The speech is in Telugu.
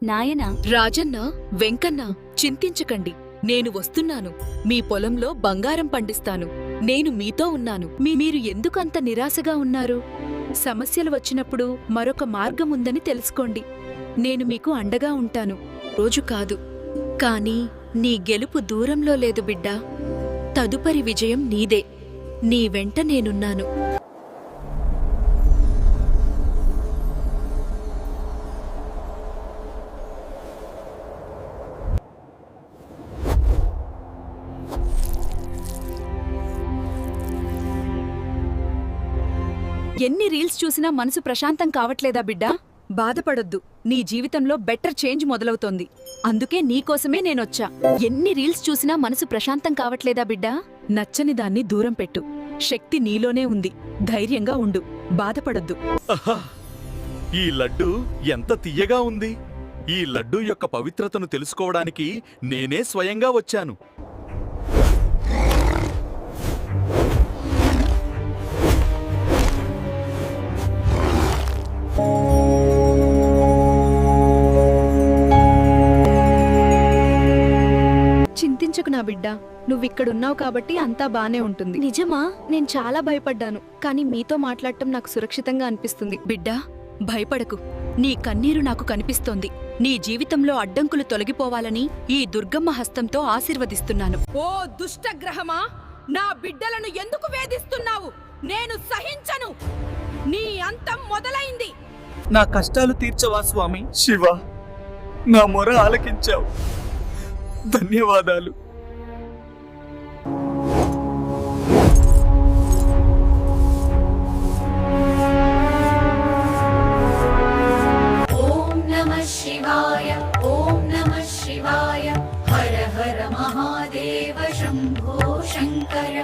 నాయనా, రాజన్న, వెంకన్న, చింతించకండి. నేను వస్తున్నాను. మీ పొలంలో బంగారం పండిస్తాను. నేను మీతో ఉన్నాను. మీరు ఎందుకంత నిరాశగా ఉన్నారు? సమస్యలు వచ్చినప్పుడు మరొక మార్గం ఉందని తెలుసుకోండి. నేను మీకు అండగా ఉంటాను. రోజు కాదు, కాని నీ గెలుపు దూరంలో లేదు బిడ్డా. తదుపరి విజయం నీదే. నీ వెంట నేనున్నాను. ఎన్ని రీల్స్ చూసినా మనసు ప్రశాంతం కావట్లేదా బిడ్డా? బాధపడొద్దు. నీ జీవితంలో బెటర్ చేంజ్ మొదలవుతోంది. అందుకే నీకోసమే నేనొచ్చా. ఎన్ని రీల్స్ చూసినా మనసు ప్రశాంతం కావట్లేదా బిడ్డా? నచ్చని దాన్ని దూరం పెట్టు. శక్తి నీలోనే ఉంది. ధైర్యంగా ఉండు. బాధపడొద్దు. ఆహా! ఈ లడ్డు ఎంత తియ్యగా ఉంది. ఈ లడ్డు యొక్క పవిత్రతను తెలుసుకోవడానికి నేనే స్వయంగా వచ్చాను. చింతించకు నా బిడ్డా. నువ్విక్కడున్నావు కాబట్టి అంతా బానే ఉంటుంది. నిజమా? నేను చాలా భయపడ్డాను, కానీ మీతో మాట్లాడటం నాకు సురక్షితంగా అనిపిస్తుంది. బిడ్డా, భయపడకు. నీ కన్నీరు నాకు కనిపిస్తోంది. నీ జీవితంలో అడ్డంకులు తొలగిపోవాలని ఈ దుర్గమ్మ హస్తంతో ఆశీర్వదిస్తున్నాను. ఓ దుష్టగ్రహమా, నా బిడ్డలను ఎందుకు వేధిస్తున్నావు? నేను సహించను. నీ అంతం మొదలైంది. నా కష్టాలు తీర్చవా స్వామి? శివ, నా మొర ఆలకించావు. ధన్యవాదాలు. ఓం నమః శివాయ, ఓం నమః శివాయ. హర హర మహాదేవ శంభో శంకర.